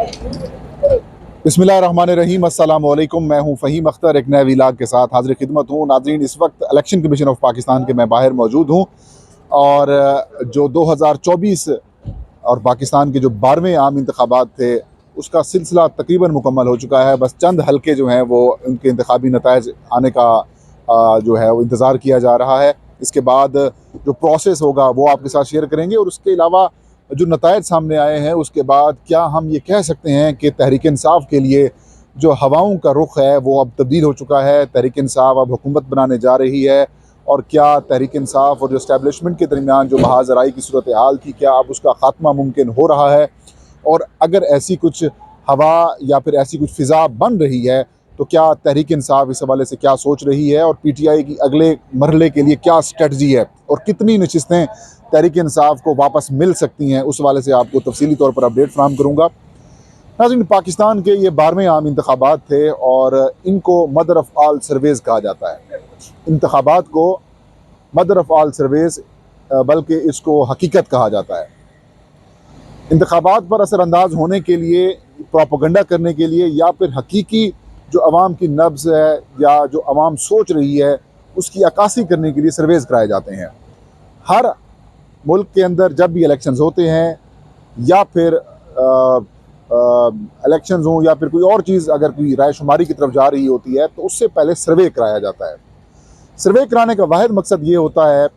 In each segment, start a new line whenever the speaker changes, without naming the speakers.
बिस्मिल्लाहिर्रहमानिर्रहीम, अस्सलाम वालेकुम। मैं हूं फ़हीम अख्तर, एक नए व्लॉग के साथ हाज़िर खिदमत हूं। नाज़रीन, इस वक्त इलेक्शन कमीशन ऑफ पाकिस्तान के मैं बाहर मौजूद हूं और जो 2024 और पाकिस्तान के जो 12वें आम इंतखाबात थे, उसका सिलसिला तकरीबन मुकम्मल हो चुका है। बस चंद हल्के जो हैं वो उनके इंतखाबी नताइज आने का जो है वो इंतज़ार किया जा रहा है। इसके बाद जो प्रोसेस होगा वो आपके साथ शेयर करेंगे और उसके अलावा जो नताइज सामने आए हैं उसके बाद क्या हम ये कह सकते हैं कि तहरीक इंसाफ के लिए जो हवाओं का रुख है वो अब तब्दील हो चुका है। तहरीक इंसाफ अब हुकूमत बनाने जा रही है और क्या तहरीक इंसाफ और जो इस्टेब्लिशमेंट के दरमियान जो महाजराई की सूरत हाल थी, क्या अब उसका ख़ात्मा मुमकिन हो रहा है? और अगर ऐसी कुछ हवा या फिर ऐसी कुछ फ़िज़ा बन रही है तो क्या तहरीक इंसाफ इस हवाले से क्या सोच रही है और PTI की अगले मरहले के लिए क्या स्ट्रेटजी है और कितनी नशिस्तें तहरीक इंसाफ को वापस मिल सकती हैं, उस वाले से आपको तफसीली तौर पर अपडेट फ्राहम करूँगा। नाज़रीन, पाकिस्तान के ये 12वें आम इंतखाबात थे और इनको मदर ऑफ़ ऑल सर्वेज़ कहा जाता है। इंतखाबात को मदर ऑफ़ ऑल सर्वेज़ बल्कि इसको हकीकत कहा जाता है। इंतखाबात पर असरअंदाज होने के लिए, प्रोपेगेंडा करने के लिए या फिर हकीकी जो अवाम की नब्ज़ है या जो अवाम सोच रही है उसकी अक्कासी करने के लिए सर्वेज़ कराए जाते हैं। हर मुल्क के अंदर जब भी इलेक्शंस होते हैं या फिर इलेक्शंस हों या फिर कोई और चीज़ अगर कोई रायशुमारी की तरफ जा रही होती है तो उससे पहले सर्वे कराया जाता है। सर्वे कराने का वाहिद मकसद ये होता है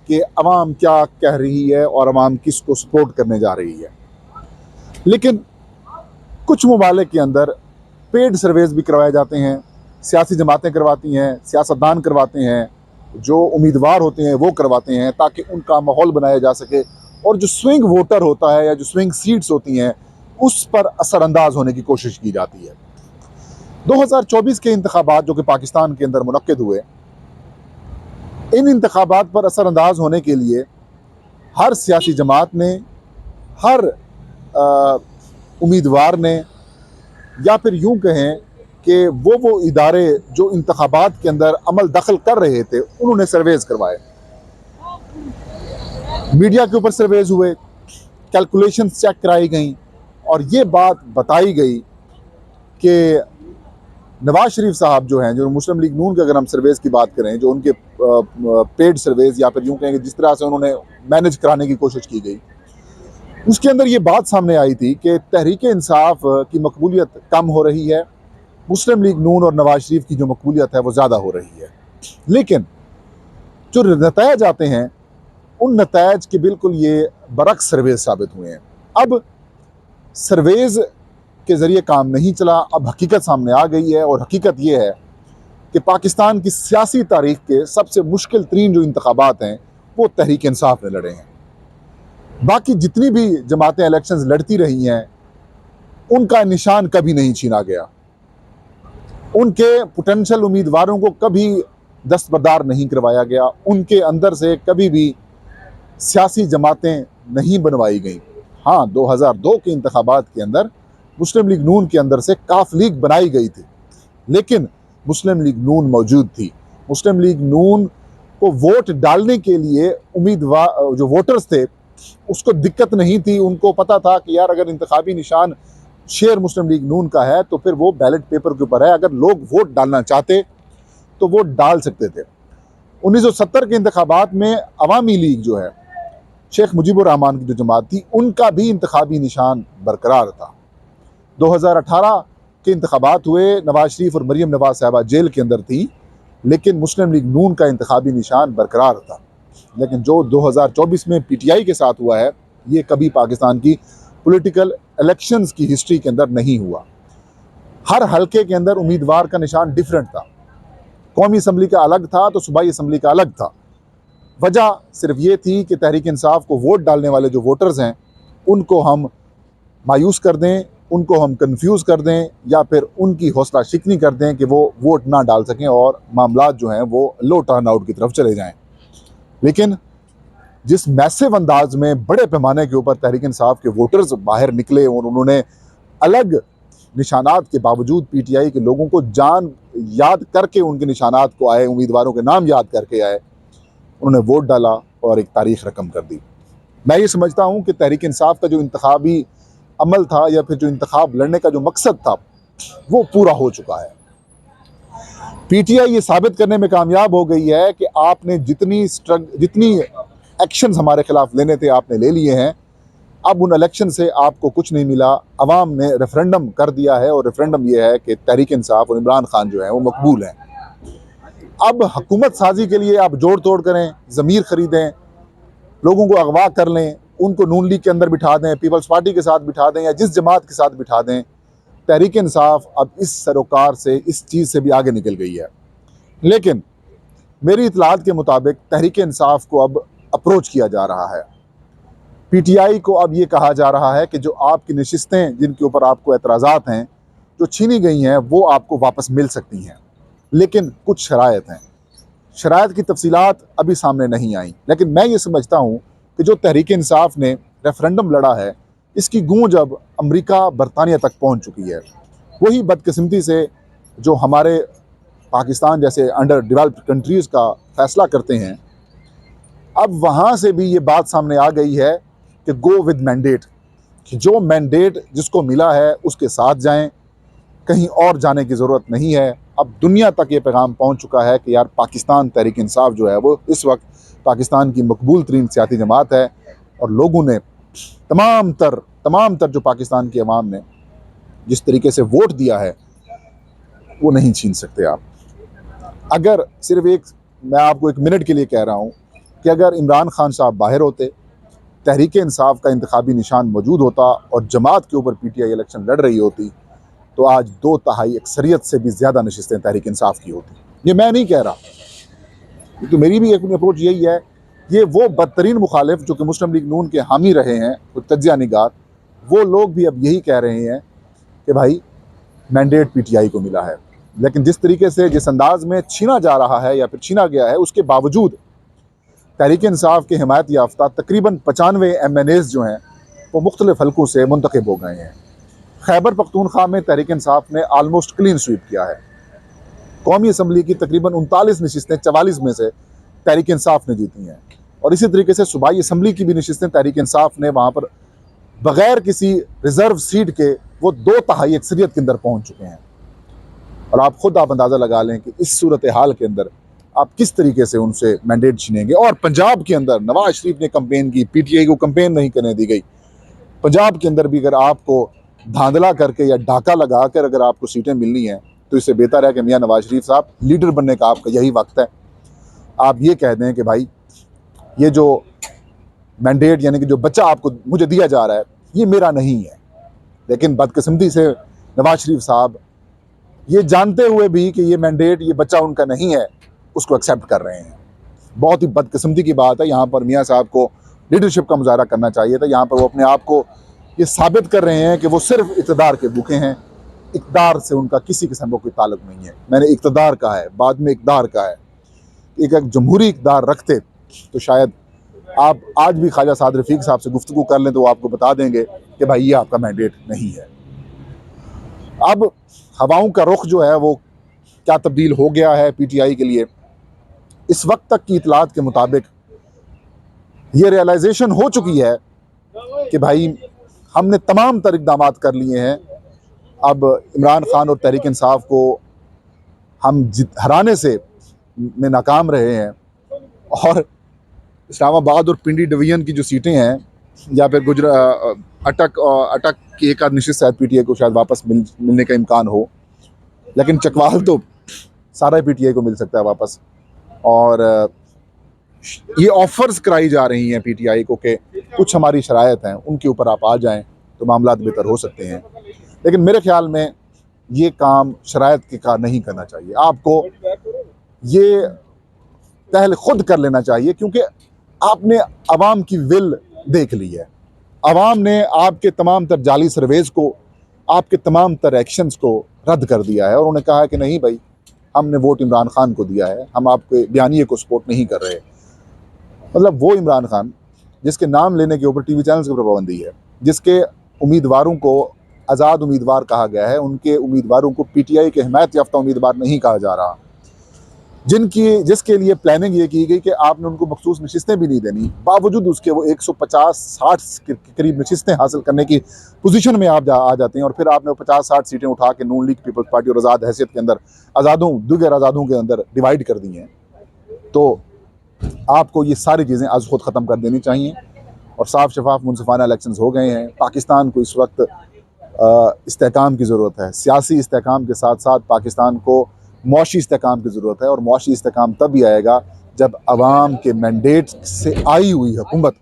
कि अवाम क्या कह रही है और अवाम किसको सपोर्ट करने जा रही है। लेकिन कुछ ममालिक के अंदर पेड सर्वेज़ भी करवाए जाते हैं, सियासी जमातें करवाती हैं, सियासतदान करवाते हैं, जो उम्मीदवार होते हैं वो करवाते हैं ताकि उनका माहौल बनाया जा सके और जो स्विंग वोटर होता है या जो स्विंग सीट्स होती हैं उस पर असरअंदाज होने की कोशिश की जाती है। 2024 के इंतखाबात जो कि पाकिस्तान के अंदर मुनक्किद हुए, इन इंतखाबात पर असरअंदाज होने के लिए हर सियासी जमात ने, हर उम्मीदवार ने या फिर यूँ कहें कि वो इदारे जो इंतखाबात के अंदर अमल दखल कर रहे थे उन्होंने सर्वेज़ करवाए। मीडिया के ऊपर सर्वेज़ हुए, कैलकुलेशंस चेक कराई गई और ये बात बताई गई कि नवाज शरीफ साहब जो हैं, जो मुस्लिम लीग नून के अगर हम सर्वेज़ की बात करें, जो उनके पेड सर्वेज़ या फिर यूँ कहें कि जिस तरह से उन्होंने मैनेज कराने की कोशिश की गई, उसके अंदर ये बात सामने आई थी कि तहरीक इंसाफ की मकबूलियत कम हो रही है, मुस्लिम लीग नून और नवाज शरीफ की जो मकबूलियत है वो ज़्यादा हो रही है। लेकिन जो नतायज आते हैं उन नतायज के बिल्कुल ये बरक्स सर्वेज़ साबित हुए हैं। अब सर्वेज़ के ज़रिए काम नहीं चला, अब हकीकत सामने आ गई है और हकीकत ये है कि पाकिस्तान की सियासी तारीख़ के सबसे मुश्किल तरीन जो इंतखाबात हैं वो तहरीक इंसाफ ने लड़े हैं। बाकी जितनी भी जमातें इलेक्शंस लड़ती रही हैं उनका निशान कभी नहीं छीना गया, उनके पोटेंशियल उम्मीदवारों को कभी दस्तबरदार नहीं करवाया गया, उनके अंदर से कभी भी सियासी जमातें नहीं बनवाई गई। हाँ, 2002 के इंतखाबात के अंदर मुस्लिम लीग नून के अंदर से काफ लीग बनाई गई थी, लेकिन मुस्लिम लीग नून मौजूद थी। मुस्लिम लीग नून को वोट डालने के लिए उम्मीदवार जो वोटर्स थे उसको दिक्कत नहीं थी। उनको पता था कि यार अगर इंतखाबी निशान शेयर मुस्लिम लीग नून का है तो फिर वो बैलेट पेपर के ऊपर है, अगर लोग वोट डालना चाहते तो वोट डाल सकते थे। 1970 के इंतखाबात में अवामी लीग जो है, शेख मुजीबुर रहमान की जो जमात थी, उनका भी इंतखाबी निशान बरकरार था। 2018 के इंतखाबात हुए, नवाज शरीफ और मरीम नवाज साहबा जेल के अंदर थी, लेकिन मुस्लिम लीग नून का इंतखाबी निशान बरकरार था। लेकिन जो 2024 में PTI के साथ हुआ है, ये कभी पाकिस्तान की पॉलिटिकल इलेक्शंस की हिस्ट्री के अंदर नहीं हुआ। हर हलके के अंदर उम्मीदवार का निशान डिफरेंट था। कौमी असम्बली का अलग था तो सूबाई असम्बली का अलग था। वजह सिर्फ ये थी कि तहरीक इंसाफ को वोट डालने वाले जो वोटर्स हैं उनको हम मायूस कर दें, उनको हम कंफ्यूज कर दें या फिर उनकी हौसला शिकनी कर दें कि वो वोट ना डाल सकें और मामलात जो हैं वो लो टर्न आउट की तरफ चले जाएं। लेकिन जिस मैसिव अंदाज में बड़े पैमाने के ऊपर तहरीक इंसाफ के वोटर्स बाहर निकले और उन्होंने अलग निशानात के बावजूद PTI के लोगों को जान याद करके उनके निशानात को आए, उम्मीदवारों के नाम याद करके आए, उन्होंने वोट डाला और एक तारीख रकम कर दी। मैं ये समझता हूँ कि तहरीक इंसाफ का जो इंतखाबी अमल था या फिर जो इंतखाब लड़ने का जो मकसद था वो पूरा हो चुका है। पीटीआई ये साबित करने में कामयाब हो गई है कि आपने जितनी एक्शंस हमारे खिलाफ लेने थे आपने ले लिए हैं। अब उन इलेक्शन से आपको कुछ नहीं मिला, अवाम ने रेफरेंडम कर दिया है और रेफरेंडम ये है कि तहरीक इंसाफ और इमरान खान जो है वो मकबूल हैं। अब हुकूमत साजी के लिए आप जोड़ तोड़ करें, ज़मीर ख़रीदें, लोगों को अगवा कर लें, उनको नून लीग के अंदर बिठा दें, पीपल्स पार्टी के साथ बिठा दें या जिस जमात के साथ बिठा दें, तहरीक इंसाफ अब इस सरोकार से, इस चीज़ से भी आगे निकल गई है। लेकिन मेरी इतलात के मुताबिक तहरीक इंसाफ को अब अप्रोच किया जा रहा है। पीटीआई को अब ये कहा जा रहा है कि जो आपकी नशिस्तें जिनके ऊपर आपको एतराज़ात हैं जो छीनी गई हैं वो आपको वापस मिल सकती हैं, लेकिन कुछ शराइत हैं। शराइत की तफसीलात अभी सामने नहीं आई, लेकिन मैं ये समझता हूँ कि जो तहरीक इंसाफ ने रेफरेंडम लड़ा है इसकी गूंज अब अमेरिका बरतानिया तक पहुँच चुकी है। वही बदकिस्मती से जो हमारे पाकिस्तान जैसे अंडर डेवलप्ड कंट्रीज़ का फ़ैसला करते हैं, अब वहाँ से भी ये बात सामने आ गई है कि गो विद मैंडेट, कि जो मैंडेट जिसको मिला है उसके साथ जाएं, कहीं और जाने की ज़रूरत नहीं है। अब दुनिया तक ये पैगाम पहुँच चुका है कि यार पाकिस्तान तहरीक इंसाफ जो है वो इस वक्त पाकिस्तान की मकबूल तरीन सियासी जमात है और लोगों ने तमाम तर जो पाकिस्तान की अवाम ने जिस तरीके से वोट दिया है वो नहीं छीन सकते आप। अगर सिर्फ मैं आपको एक मिनट के लिए कह रहा हूँ कि अगर इमरान खान साहब बाहर होते, तहरीक इंसाफ का इंतखाबी निशान मौजूद होता और जमात के ऊपर पीटीआई इलेक्शन लड़ रही होती तो आज 2/3 अक्सरियत से भी ज़्यादा नशिस्तें तहरीक इंसाफ की होती। ये मैं नहीं कह रहा, तो मेरी भी एक अप्रोच यही है। ये वो बदतरीन मुखालिफ जो कि मुस्लिम लीग नून के हामी रहे हैं, तज्जिया निगार, वो लोग भी अब यही कह रहे हैं कि भाई मैंडेट पीटीआई को मिला है। लेकिन जिस तरीके से, जिस अंदाज में छीना जा रहा है या फिर छीना गया है, उसके बावजूद तहरीक इंसाफ के हिमायत याफ्ता तकरीबन 95 MNAs जो हैं वो मुख्तलिफ हलकों से मुंतखब हो गए हैं। खैबर पख्तूनख्वा में तहरीक इंसाफ ने आलमोस्ट क्लीन स्वीप किया है। कौमी असम्बली की तकरीबन 39 नशिस्तें 44 में से तहरीक इंसाफ ने जीती हैं और इसी तरीके से सूबाई असम्बली की भी नशिस्तें तहरीक इंसाफ ने वहाँ पर बग़ैर किसी रिज़र्व सीट के वो 2/3 अक्सरियत के अंदर पहुँच चुके हैं। और आप अंदाज़ा लगा लें कि इस सूरत हाल के अंदर आप किस तरीके से उनसे मैंडेट छीनेंगे। और पंजाब के अंदर नवाज शरीफ ने कैंपेन की, पीटीआई को कैंपेन नहीं करने दी गई। पंजाब के अंदर भी अगर आपको धांधला करके या डाका लगा कर अगर आपको सीटें मिलनी हैं तो इससे बेहतर है कि मियां नवाज शरीफ साहब, लीडर बनने का आपका यही वक्त है। आप ये कह दें कि भाई ये जो मैंडेट यानी कि जो बच्चा आपको मुझे दिया जा रहा है ये मेरा नहीं है। लेकिन बदकिस्मती से नवाज शरीफ साहब ये जानते हुए भी कि ये मैंडेट, ये बच्चा उनका नहीं है, उसको एक्सेप्ट कर रहे हैं। बहुत ही बदकिस्मती की बात है। यहाँ पर मियाँ साहब को लीडरशिप का मुजाहरा करना चाहिए था। यहाँ पर वो अपने आप को ये साबित कर रहे हैं कि वो सिर्फ इक़्तिदार के भूखे हैं। इक़्तिदार से उनका किसी किस्म का कोई ताल्लुक नहीं है। मैंने इक़्तिदार कहा है, बाद में इक़्तिदार कहा है। एक जमहूरी इक़्तिदार रखते तो शायद आप आज भी ख्वाजा साद रफ़ीक साहब से गुफ्तगू कर लें तो वो आपको बता देंगे कि भाई ये आपका मैंडेट नहीं है। अब हवाओं का रुख जो है वो क्या तब्दील हो गया है पीटीआई के लिए, इस वक्त तक की इतलात के मुताबिक ये रियलाइजेशन हो चुकी है कि भाई हमने तमाम तर इक़दाम कर लिए हैं। अब इमरान खान और तहरीक इंसाफ को हम हराने से में नाकाम रहे हैं और इस्लामाबाद और पिंडी डिवीज़न की जो सीटें हैं या फिर अटक की एक आध नशिस्त शायद पीटीआई को शायद वापस मिलने का इम्कान हो, लेकिन चकवाल तो सारा पीटीआई को मिल सकता है वापस। और ये ऑफ़र्स कराई जा रही हैं पीटीआई को कि कुछ हमारी शराइत हैं उनके ऊपर आप आ जाएं तो मामलात बेहतर हो सकते हैं। लेकिन मेरे ख्याल में ये काम शराइत के कार नहीं करना चाहिए। आपको ये पहले खुद कर लेना चाहिए, क्योंकि आपने अवाम की विल देख ली है। अवाम ने आपके तमाम तर जाली सर्वेज़ को, आपके तमाम तर एक्शंस को रद्द कर दिया है और उन्होंने कहा है कि नहीं भाई, हमने वोट इमरान खान को दिया है, हम आपके बयानिए को सपोर्ट नहीं कर रहे। मतलब वो इमरान खान जिसके नाम लेने के ऊपर टीवी चैनल्स की पाबंदी है, जिसके उम्मीदवारों को आज़ाद उम्मीदवार कहा गया है, उनके उम्मीदवारों को पीटीआई के हिमायत याफ्ता उम्मीदवार नहीं कहा जा रहा। जिसके लिए प्लानिंग ये की गई कि आपने उनको मखसूस नशिस्तें भी नहीं देनी, बावजूद उसके वो 150-60 के करीब नशिस्तें हासिल करने की पोजीशन में आप आ जाते हैं, और फिर आपने 50-60 सीटें उठा के नून लीग पीपल्स पार्टी और आज़ाद हैसियत के अंदर दिगर आज़ादों के अंदर डिवाइड कर दी हैं। तो आपको ये सारी चीज़ें आज खुद ख़त्म कर देनी चाहिए, और साफ शफाफ मुनसिफाना इलेक्शंस हो गए हैं। पाकिस्तान को इस वक्त इस्तेहकाम की ज़रूरत है। सियासी इस्तेहकाम के साथ साथ पाकिस्तान को मुआशी इस्तेहकाम की ज़रूरत है, और मुआशी इस्तेहकाम तब भी आएगा जब अवाम के मैंडेट से आई हुई हुकूमत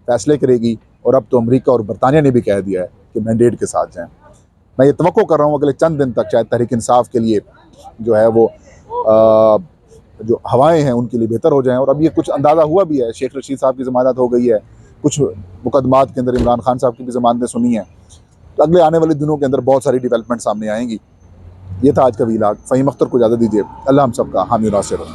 फैसले करेगी। और अब तो अमेरिका और बरतानिया ने भी कह दिया है कि मैंडेट के साथ जाएं। मैं ये तवक्को कर रहा हूँ अगले चंद दिन तक शायद तहरीक इंसाफ के लिए जो है वो जो हवाएं हैं उनके लिए बेहतर हो जाएं। और अब ये कुछ अंदाज़ा हुआ भी है, शेख रशीद साहब की ज़मानत हो गई है, कुछ मुकदमात के अंदर इमरान खान साहब की भी ज़मानतें सुनी हैं। तो अगले आने वाले दिनों के अंदर बहुत सारी डेवलपमेंट सामने आएंगी। ये था आज का वीलाग। फ़हीम अख्तर को इजाज़त दीजिए। अल्लाह हम सब का हामी नासिर हो।